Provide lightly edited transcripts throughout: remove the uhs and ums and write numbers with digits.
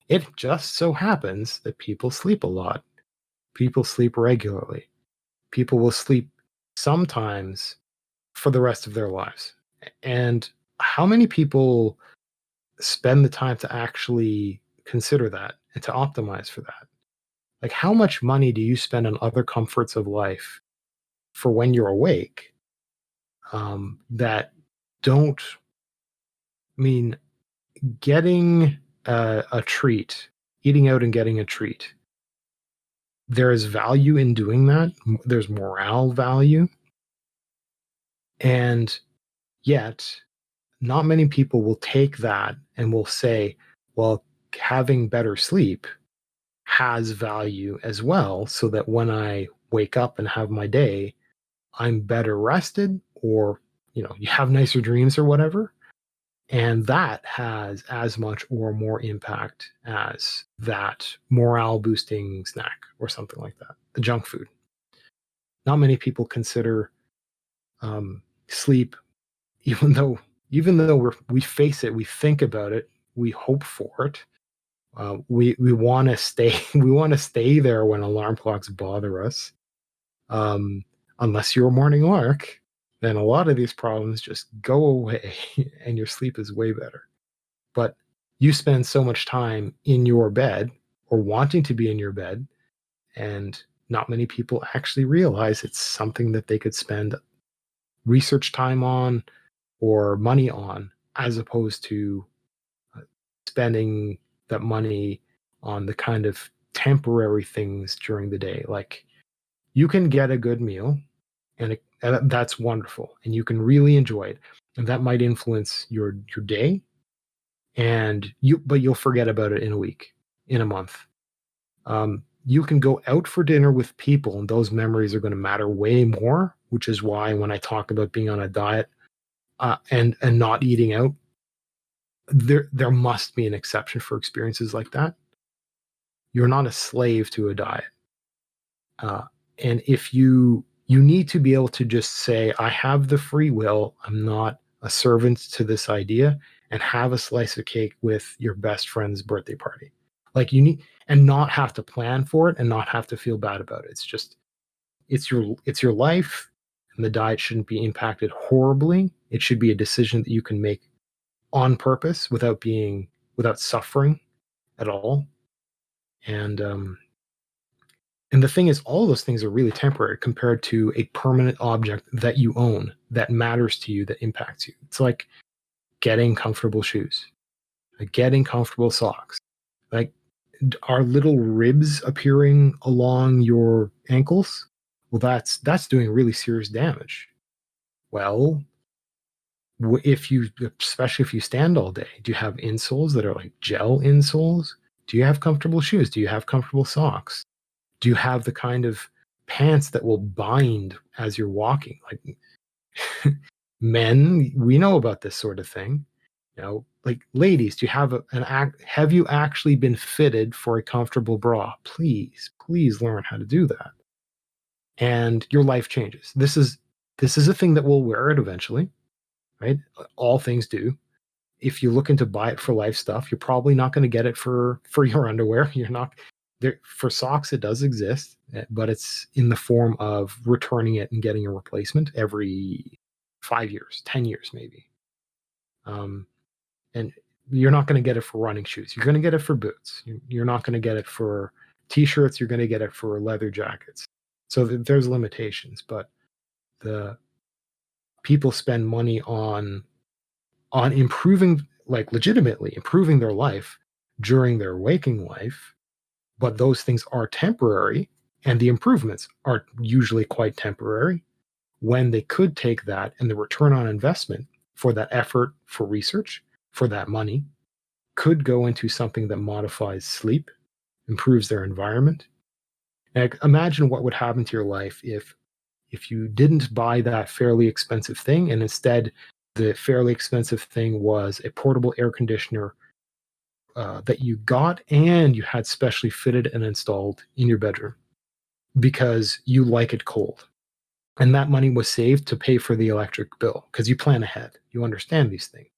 It just so happens that people sleep a lot. People sleep regularly. People will sleep sometimes for the rest of their lives. And how many people spend the time to actually consider that and to optimize for that? Like, how much money do you spend on other comforts of life for when you're awake, that don't mean getting a treat, eating out and getting a treat? There is value in doing that. There's morale value. And yet, not many people will take that and will say, well, having better sleep has value as well, so that when I wake up and have my day, I'm better rested, or you have nicer dreams or whatever. And that has as much or more impact as that morale boosting snack or something like that, the junk food. Not many people consider sleep, even though we face it, we think about it, we hope for it. We want to stay we want to stay there when alarm clocks bother us. Um, Unless you're a morning lark, then a lot of these problems just go away and your sleep is way better. But you spend so much time in your bed or wanting to be in your bed, and not many people actually realize it's something that they could spend research time on or money on, as opposed to spending that money on the kind of temporary things during the day. Like, you can get a good meal, and that's wonderful, and you can really enjoy it, and that might influence your day, but you'll forget about it in a week, in a month. You can go out for dinner with people, and those memories are going to matter way more. Which is why when I talk about being on a diet, and not eating out, there must be an exception for experiences like that. You're not a slave to a diet. And if you need to be able to just say, I have the free will, I'm not a servant to this idea, and have a slice of cake with your best friend's birthday party. Like, you need, and not have to plan for it and not have to feel bad about it. It's just, it's your life, and the diet shouldn't be impacted horribly. It should be a decision that you can make on purpose without suffering at all. And the thing is, all those things are really temporary compared to a permanent object that you own, that matters to you, that impacts you. It's like getting comfortable shoes, like getting comfortable socks. Like, are little ribs appearing along your ankles? Well, that's doing really serious damage. Well, especially if you stand all day, do you have insoles that are like gel insoles? Do you have comfortable shoes? Do you have comfortable socks? Do you have the kind of pants that will bind as you're walking? Like, men, we know about this sort of thing. Like, ladies, do you have have you actually been fitted for a comfortable bra? Please learn how to do that. And your life changes. This is a thing that will wear it eventually, right? All things do. If you look into buy it for life stuff, you're probably not going to get it for your underwear. You're not there for socks. It does exist, but it's in the form of returning it and getting a replacement every 5 years, 10 years, maybe. And you're not going to get it for running shoes. You're going to get it for boots. You're not going to get it for t-shirts. You're going to get it for leather jackets. So there's limitations, but the people spend money on improving, like legitimately improving their life during their waking life, but those things are temporary, and the improvements are usually quite temporary, when they could take that and the return on investment for that effort, for research, for that money, could go into something that modifies sleep, improves their environment. Like, imagine what would happen to your life if you didn't buy that fairly expensive thing, and instead the fairly expensive thing was a portable air conditioner that you got and you had specially fitted and installed in your bedroom because you like it cold. And that money was saved to pay for the electric bill because you plan ahead. You understand these things.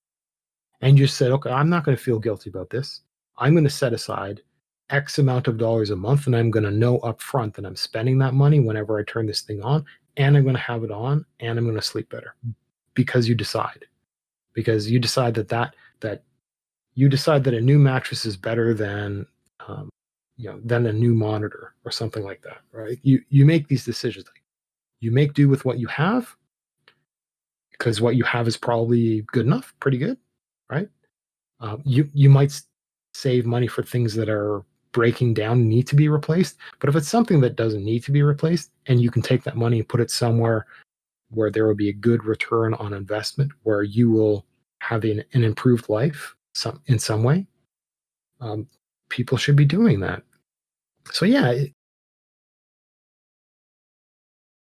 And you said, okay, I'm not going to feel guilty about this. I'm going to set aside X amount of dollars a month, and I'm going to know upfront that I'm spending that money whenever I turn this thing on, and I'm going to have it on, and I'm going to sleep better because you decide that you decide that a new mattress is better than um, than a new monitor or something like that, right? You make these decisions. You make do with what you have because what you have is probably good enough, pretty good, right? You might save money for things that are breaking down and need to be replaced. But if it's something that doesn't need to be replaced, and you can take that money and put it somewhere where there will be a good return on investment, where you will have an improved life in some way, um, people should be doing that. So yeah,